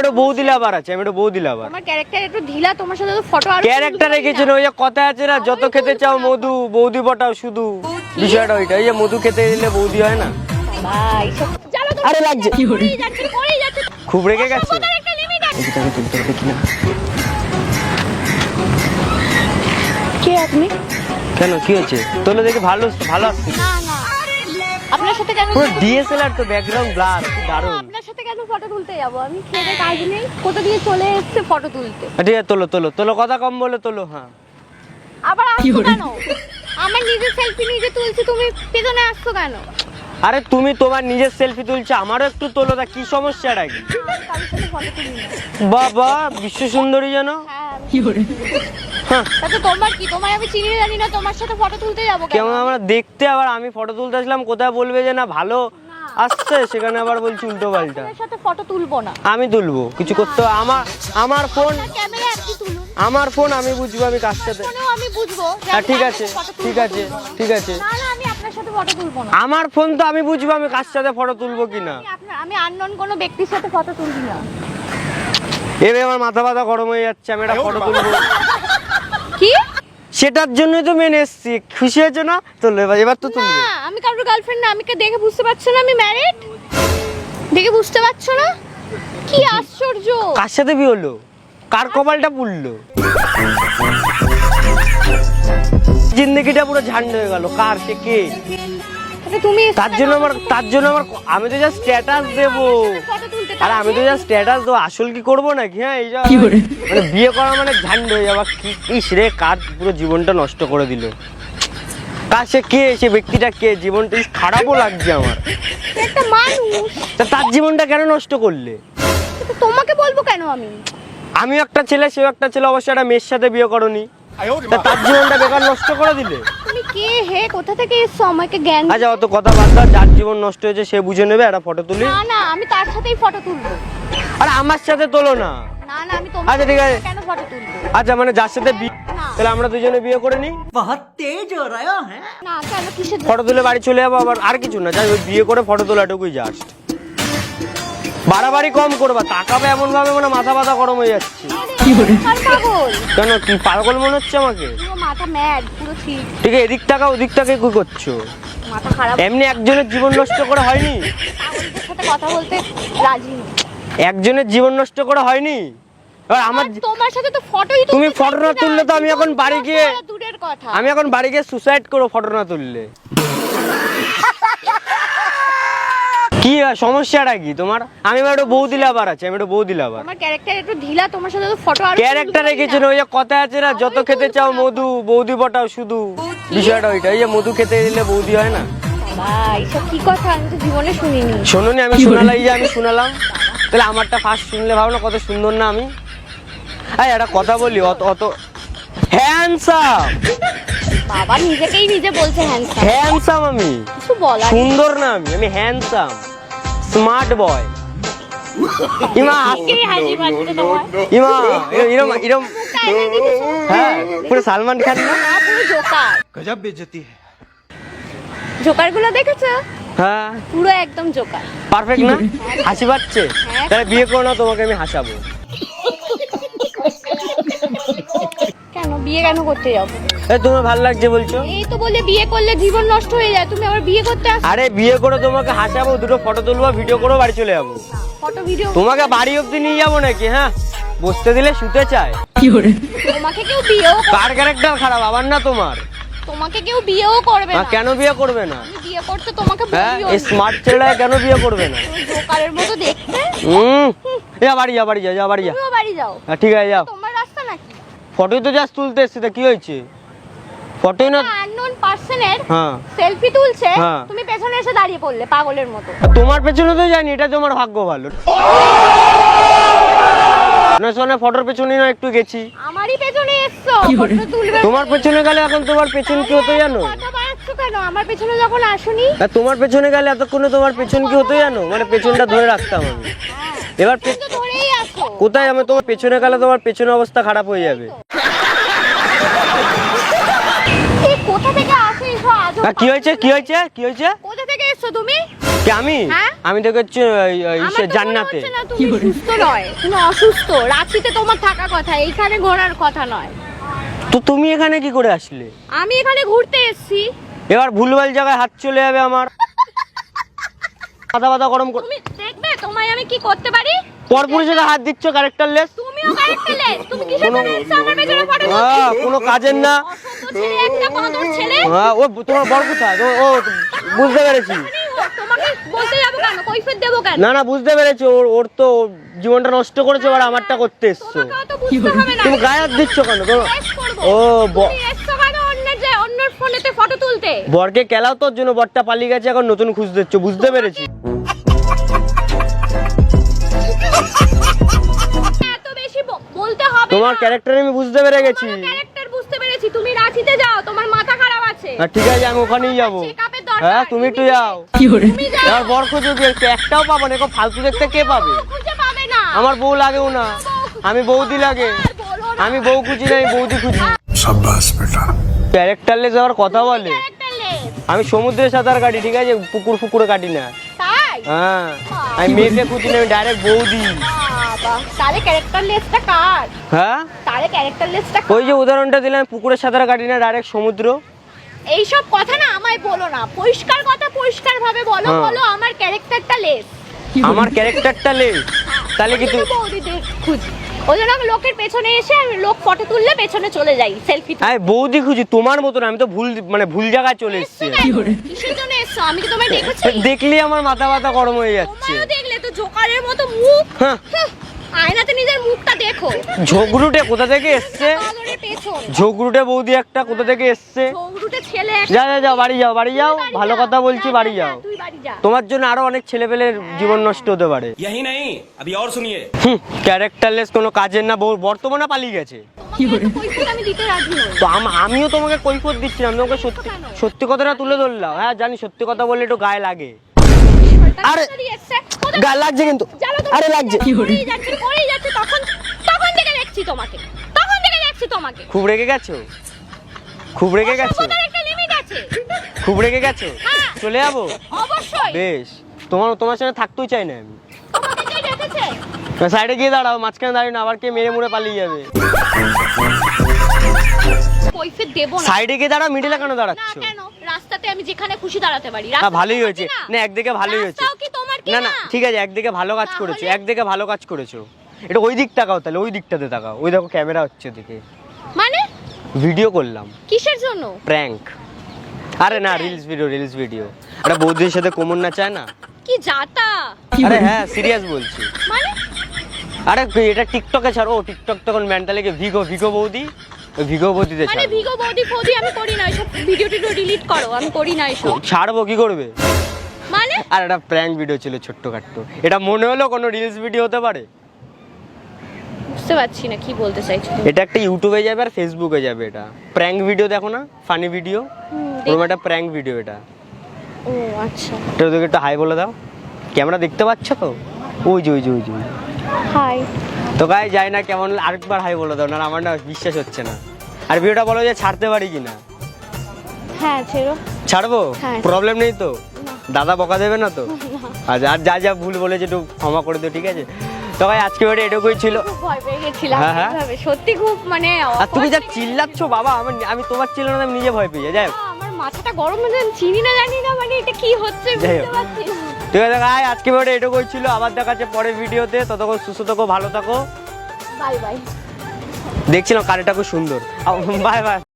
একটা বৌদি লাভার আছে, আমি একটা বৌদি লাভার। তোমার ক্যারেক্টার একটু ঢিলা, তোমার সাথে তো ফটো আর ক্যারেক্টার রেখেছেন, ওই যে কথা আছে না, যত খেতে চাও মধু বৌদি পটাও শুধু, বিষয়টা ওইটা। এই যে মধু খেতে দিলে বৌদি হয় না ভাই সব জানো তো। আরে লাগছে করেই যাচ্ছে খুব রেগে গেছে। তোমার একটা লিমিট আছে। এদিকে তুলতে হবে কিনা? কে আপনি? কেন কি হয়েছে? তোলে দেখে ভালো ভালো আসছে। না না, আপনার সাথে কেন পুরো ডিএসএলআর তো, ব্যাকগ্রাউন্ড ব্লার, কি দারুণ। আপনার সাথে কেন ফটো তুলতে যাব? আমি খেতে কাজ নেই, কোথা দিয়ে চলে এসেছে ফটো তুলতে। ঠিক আছে, তোলো তোলো তোলো, কথা কম বলে তোলো। হ্যাঁ আবার আসছো কেন? আমার নিজের সেলফি নিজে তুলছি, তুমি পেছনে আসছো কেন? আরে তুমি তোমার নিজের সেলফি তুলছো, আমারও একটু তোলো, তা কি সমস্যাটা কি? কারোর সাথে ফটো তুলি না। বাবা বিশ্ব সুন্দরী যেন। হ্যাঁ কি করে? হ্যাঁ তাতে তোমার কি? তোমায় আমি চিনি জানি না, তোমার সাথে ফটো তুলতে যাবো কেন? কেমন আমরা দেখতে, আবার আমি ফটো তুলতে আসলাম, কোথায় বলবে যে না ভালো আসছে, সেখানে আবার বলছি উল্টো পাল্টা। আপনার সাথে ফটো তুলবো না। আমি তুলবো, কিছু করতে হবে? আমার ফোন, ক্যামেরা আপনি তুলুন। আমার ফোন, আমি বুঝবো আমি কার সাথে। ফোনেও আমি বুঝবো যে হ্যাঁ আমি ঠিক কার আছে সাথে photo তুলবো, ঠিক আছে তুলবো না। ঠিক আছে। না না, আমি আপনার সাথে ফটো তুলবো না। আমার ফোন তো আমি বুঝবো আমি কার সাথে ফটো তুলবো কিনা। আমি আননোন কোনো ব্যক্তির সাথে ফটো তুলবি না। এবার আমার মাথা ব্যথা গরম হয়ে যাচ্ছে, আমি একটা ফটো তুলবো। কি? সেটার জন্যই তো মেন এসছি। খুশি হয়েছে না? তোলো এবার, এবার তো তুলবে। না, আমি কারোর গার্লফ্রেন্ড না। আমি কে দেখে বুঝতে পারছো না আমি ম্যারিড? দেখে বুঝতে পারছো না? কি আশ্চর্য! কার সাথে বিয়ে হলো? কার কপালটা পুড়লো? জিন্দগিটা পুরো ঝান্ড হয়ে গেল। কার, সে কে? আচ্ছা, তুমি তার জন্য আমার আমি তো যা স্ট্যাটাস দেবো। ফটো তুলতে আর আমি তো যা স্ট্যাটাস দেবো, আসল কি করবো নাকি? হ্যাঁ এই যা মানে বিয়ে করা মানে ঝান্ড হয়ে যাওয়া। কি ইস রে, কার পুরো জীবনটা নষ্ট করে দিল। কার, সে কে? সে ব্যক্তিটা কে? জীবনটা খারাপও লাগছে আমার। একটা মানুষ, তা তার জীবনটা কেন নষ্ট করলে? তো তোমাকে বলবো কেন আমি? আমি একটা ছেলে, সেও একটা ছেলে, অবশ্যই একটা মেয়ের সাথে বিয়ে করনি, তা তার জীবনটা বেকার নষ্ট করে দিলে। তুমি কে হে? কোথা থেকে এসছো? আমাকে জ্ঞান আচ্ছা অত কথা বাদ দাও, যার জীবন নষ্ট হয়েছে সে বুঝে নেবে। একটা ফটো তুলি। না না, আমি তার সাথেই ফটো তুলবো। আরে আমার সাথে তোলো না। না না, আমি তোমার আচ্ছা, ঠিক আছে। কেন ফটো তুলবো? আচ্ছা মানে যার সাথে বিয়ে, না। তাহলে আমরা দুজনে বিয়ে করে নিই। না কেন, কিসের ফটো তুলে বাড়ি চলে যাবো, আবার আর কিছু না। যাই ওই বিয়ে করে ফটো তোলাটুকুই জাস্ট। বাড়াবাড়ি কম করবা, তাকাবে এমন ভাবে মানে মাথা ব্যথা গরম হয়ে যাচ্ছে। আর পাগল? কেন, কি পাগল মনে হচ্ছে আমাকে? পুরো মাথা ম্যাড, পুরো ঠিক। ঠিক আছে, এদিক টাকা ওদিক টাকা কি করছো? মাথা খারাপ। এমনি একজনের জীবন নষ্ট করে হয়নি? পাগলদের সাথে কথা বলতে রাজি নই। একজনের জীবন নষ্ট করে হয়নি? এবার আমার, আর তোমার সাথে তো ফটোই তুলতে তুমি ফটো না চাইছি তুললে তো আমি এখন বাড়ি গিয়ে, দূরের কথা। আমি এখন বাড়ি গিয়ে সুসাইড করবো ফটো না তুললে। কি সমস্যাটা কি তোমার? আমি একটা বৌদি লাভার আছে, আমি একটা বৌদি লাভার। তোমার ক্যারেক্টার একটু ঢিলা, তোমার সাথে তো ফটো আর ক্যারেক্টার রেখেছেন, ওই যে কথা আছে না, যত খেতে চাও মধু বৌদি পটাও শুধু, বিষয়টা ওইটা। এই যে মধু খেতে দিলে বৌদি হয় না। ভাই সব কি কথা? আমি তো জীবনে শুনিনি। শোনোনি? আমি শোনালাই, যে আমি শোনালাম, তাহলে আমারটা ফার্স্ট শুনলে ভাবো না কত সুন্দর না আমি। এই একটা কথা বলি, অত অত হ্যান্ডসাম। বাবা নিজেকেই নিজে বলছে হ্যান্ডসাম। হ্যান্ডসাম আমি, কিছু বলার সুন্দর না আমি হ্যান্ডসাম স্মার্ট বয়। ইমা নেই, হাসি পাচ্ছে তোমার। ইমা এরম এরম। হ্যাঁ পুরো সালমান খান না? না, পুরো জোকার। गजब बेइज्जती है। জোকার গুলো দেখেছো? হ্যাঁ পুরো একদম জোকার। পারফেক্ট না? হাসি পাচ্ছে? হ্যাঁ। তাহলে বিয়ে করো না, তোমাকে আমি হাসাবো। কেন বিয়ে কেন করতে যাবো? এই তোমার ভালো লাগছে বলছো? এই তো বলে বিয়ে করলে জীবন নষ্ট হয়ে যায়, তুমি আবার বিয়ে করতে আসো? আরে বিয়ে করে তোমাকে হাসাবো, দুটো ফটো তুলবো, ভিডিও করবো, বাড়ি চলে যাবো। Photo video? তোমাকে বাড়ি অব্দি নিয়ে যাবো নাকি? হ্যাঁ বসতে দিলে শুতে চায়। তোমাকে কেউ বিয়েও কার ক্যারেক্টার খারাপ, আবার না তোমার? তোমাকে কেউ বিয়েও করবে না। কেন বিয়ে করবে না? তুমি বিয়ে করতে তোমাকে হ্যাঁ বলিও এই স্মার্ট ছেলেটা কেন বিয়ে করবে না? তুমি জোকারের মতো দেখতে। যা বাড়ি যা, বাড়ি যা, যা বাড়ি যা। তুমিও বাড়ি যাও। হ্যাঁ ঠিক আছে যাও। তোমার রাস্তা নাকি? ফটোই তো জাস্ট তুলতে এসছি, তা কি হয়েছে? ফটোই না। আননোন পার্সনের হ্যাঁ সেলফি তুলছে, হ্যাঁ। তুমি পেছনে এসে দাঁড়িয়ে পড়লে পাগলের মতো। আর তোমার পেছনে তো জানি, এটা তোমার ভাগ্য ভালো। শোনে ফটোর পেছনে না একটু গেছি। আমারই পেছনে এসছো ফটো তুলবে। তোমার পেছনে গেলে এখন তোমার পেছন কি হতো জানো? কথা বাড়াচ্ছো কেন? আমার পেছনে যখন আসুনি। আর তোমার পেছনে গেলে এতক্ষণে তোমার পেছন কি হতো জানো? মানে পেছনটা ধরে রাখতাম আমি। এবার তুমি তো ধরেই আসো। কোথায় আমি তোমার পেছনে গেলে তোমার পেছনের অবস্থা খারাপ হয়ে যাবে। এই কোথা থেকে আসে এসব হ্যাঁ, কি হয়েছে কি হয়েছে কি হয়েছে? কোথা থেকে এসছো তুমি? কি আমি? হ্যাঁ? আমি তো হচ্ছে আমার তো মনে জান্নাতে। হচ্ছে না তুমি সুস্থ নয়, তুমি অসুস্থ। রাঁচিতে তোমার থাকা কথা, এইখানে ঘোরার কথা নয়। তো তুমি এখানে কি করে আসলে? আমি এখানে ঘুরতে এসেছি। এবার ভুলভাল জায়গায় হাত চলে যাবে আমার। মাথা গরম কর। তুমি দেখবে তোমায় আমি কি করতে পারি। পরপুরের সাথে হাত দিচ্ছ ক্যারেক্টারলেস। তুমিও ক্যারেক্টারলেস। তুমি কিসের জন্য এসেছো আমার পেছনে ফটো তুলতে? কোনো কাজের না। অসভ্য ছেলে একটা, বাঁদর ছেলে। ও তোমার বর কোথায়? ও বুঝতে পেরেছি। তোমাকে বলতে যাবো কেন, কৈফিয়ত দেবো কেন? না বুঝতে পেরেছি, ওর তো জীবনটা নষ্ট করেছে, এবার আমারটা করতে এসছো। তোমাকে অত বুঝতে হবে না। তুমি গায়ে হাত দিচ্ছ কেন? টেস্ট করবো। ও তুমি এসছো কেন অন্যের ফোনেতে ফটো তুলতে? বরকে কেলাও তোর জন্য, বরটা পালিয়ে গেছে, এখন নতুন খুঁজ দিচ্ছ, বুঝতে পেরেছি। এত বেশি বলতে হবে তোমার না। ক্যারেক্টার আমি বুঝতে পেরে গেছি। ক্যারেক্টার বুঝতে পেরেছি। তুমি রাঁচিতে যাও, তোমার মাথা খারাপ আছে। ঠিক আছে, আমি ওখানেই যাবো। চেকআপের দরকার। হ্যাঁ, তুমি একটু যাও। তুমি যাও। এবার বর খোঁজো গিয়ে, একটাও পাবো না। এরকম ফালতু দেখতে কে পাবে? খুঁজে পাবে না। আমার বউ লাগেও না, আমি বৌদি লাগে। আর বলো না। আমি বউ খুঁজি না, আমি বৌদি খুঁজি। शाबाश बेटा। ক্যারেক্টারলেস আবার কথা বলে। ক্যারেক্টারলেস। আমি সমুদ্রে সাঁতার কাটি, ঠিক আছে, ফুকুরে কাটি না। তাই? হ্যাঁ, আমি মেয়েকে খুঁজি না, আমি ডাইরেক্ট বৌদি। বাবা, তাহলে ক্যারেক্টারলেসটা কার? হ্যাঁ, তাহলে ক্যারেক্টারলেসটা ওই যে উদাহরণটা দিলাম, পুকুরে সাঁতার কাটি না, ডাইরেক্ট সমুদ্র। এইসব কথা না আমায় বলো না। পরিষ্কার কথা পরিষ্কার ভাবে বলো। হ্যাঁ। বলো আমার ক্যারেক্টারটা লেস। আমার ক্যারেক্টারটা লেস, তাহলে কি তুই? বৌদিদের খুঁজি। ওই জন্য আমি লোকের পেছনে এসে আমি লোক ফটো তুললে পেছনে চলে যাই সেলফি তুলতে। আমি বৌদি খুঁজি, তোমার মতন। আমি তো ভুল জায়গায় চলে এসেছি। কিসের জন্য এসছো? আমি কি তোমায় দেখেছি? দেখলি আমার মাথা গরম হয়ে যাচ্ছে। তোমারও দেখলে তো জোকারের মতো মুখ। হ্যাঁ। হুঁ, আয়নাতে নিজের মুখটা দেখো। ঝগড়ুটে কোথা থেকে এসছে? বাদরের পেছন। ঝগড়ুটে বৌদি একটা কোথা থেকে এসছে? ঝগড়ুটে ছেলে একটা। যাও বাড়ি যাও তুই বাড়ি ভালো যা। কথা বলছি, যা, বাড়ি যা, যাও। তুই বাড়ি যা। তোমার জন্য আরো অনেক ছেলেপেলের জীবন নষ্ট হতে পারে। यही नहीं अभी और सुनिए। ক্যারেক্টারলেস, কোনো কাজের না, বর্তমানে পালিয়ে গেছে। তোমাকে এত কৈফিয়ত আমি দিতে রাজি নই। তো আমিও তোমাকে কৈফিয়ত দিচ্ছি না, আমি তোমাকে সত্যি কথাটা তুলে ধরলাম। হ্যাঁ জানি, সত্যি কথা বললে একটু গায়ে লাগে। আরে, তাড়াতাড়ি এসছে। কোথায়- গায়ে লাগছে কিন্তু। জানো তো, আরে লাগছে। করেই যাচ্ছে তখন থেকে দেখছি তোমাকে। খুব রেগে গেছো? খুব রেগে গেছো? অসভ্যতার একটা লিমিট আছে। খুব রেগে গেছো? হ্যাঁ। চলে যাবো? অবশ্যই। বেশ, তোমার সঙ্গে থাকতেও চাই না আমি। তোমাকে কে ডেকেছে? সাইডে গিয়ে দাঁড়াও, মাঝখানে দাঁড়িয়ে না, আবার কে মেরে মুড়ে পালিয়ে যাবে। কৈফিয়ত দেব না। সাইডে গিয়ে দাঁড়াও, মিডিলে কেন না দাঁড়াচ্ছ? কেন? রাস্তাতে আমি যেখানে খুশি দাঁড়াতে পারি। হ্যাঁ, ভালোই হয়েছে। না, একদিকে ভালোই হয়েছে। রাস্তাও কি তোমার কি না না? ঠিক আছে, একদিকে ভালো কাজ তাহলে? করেছো, একদিকে ভালো কাজ করেছো। এটা ওই দিক তাকাও, তাহলে ওই দিকটাতে তাকাও। ওই দেখো ক্যামেরা হচ্ছে ওদিকে। মানে ভিডিও করলাম, কিসের জন্য? প্র্যাঙ্ক। আরে না, রিলস ভিডিও। আরে বৌদির সাথে কোমর না চায় না? কি জাতা? আরে হ্যাঁ, সিরিয়াস বলছি। মানে আরে এটা টিকটকে ছাড়ো, টিকটক তখন মেন্টালিকে ভিগো বৌদি, ওই ভিগো বৌদিতে মানে ছাড়বো। ভিগো বডি ফডি আমি করি না, এসব ভিডিও টিডিও ডিলিট করো। আমি করি না এসব। ছাড়বো কি করবে? মানে আর এটা প্র্যাঙ্ক ভিডিও ছিল ছোট্টখাট্টো। এটা মনে হলো কোনো রিলস ভিডিও হতে পারে? বুঝতে পারছি না কি বলতে চাইছো তুমি। এটা একটা ইউটিউবে যাবে আর ফেসবুকে যাবে। এটা প্র্যাঙ্ক ভিডিও, দেখো না, ফানি ভিডিও। ওরকম একটা প্র্যাঙ্ক ভিডিও এটা। ও আচ্ছা, এটা ওদেরকে একটা হাই বলে দাও। ক্যামেরা দেখতে পাচ্ছ তো? ওই যে হাই। তো গাই যাই না, কেমন আরেকবার হাই বলে দাও, না আমার না বিশ্বাস হচ্ছে না। আর ভিডিওটা বলো যে ছাড়তে পারি কিনা। হ্যাঁ ছেড়ো। ছাড়বো? হ্যাঁ। প্রবলেম নেই তো? দাদা বকা দেবে না তো? আচ্ছা, আর যা ভুল বলেছে একটু ক্ষমা করে দিও, ঠিক আছে? তো ভাই আজকে ভিডিও এটুকুই ছিল। খুব ভয় পেয়ে গেছিলাম। হ্যাঁ, হ্যাঁ। এইভাবে সত্যি খুব মানে আর তুমি যা awkward চিল্লাচ্ছ বাবা, আমি তোমার চিল্লানো আমি নিজে ভয় পেয়ে যাই। যাই হোক, আমার মাথাটা গরম হয়ে যায়, চিনি না জানি না মানে এটা কি হচ্ছে যাই বুঝতে হোক। পারছি না। ঠিক আছে ভাই, আজকে ভিডিও এটুকুই ছিল। আবার দেখা যাচ্ছে পরের ভিডিওতে। ততক্ষণ সুস্থ থাকো, ভালো থাকো। Bye bye. দেখছিলাম কারেন্টটা খুব সুন্দর। Bye bye.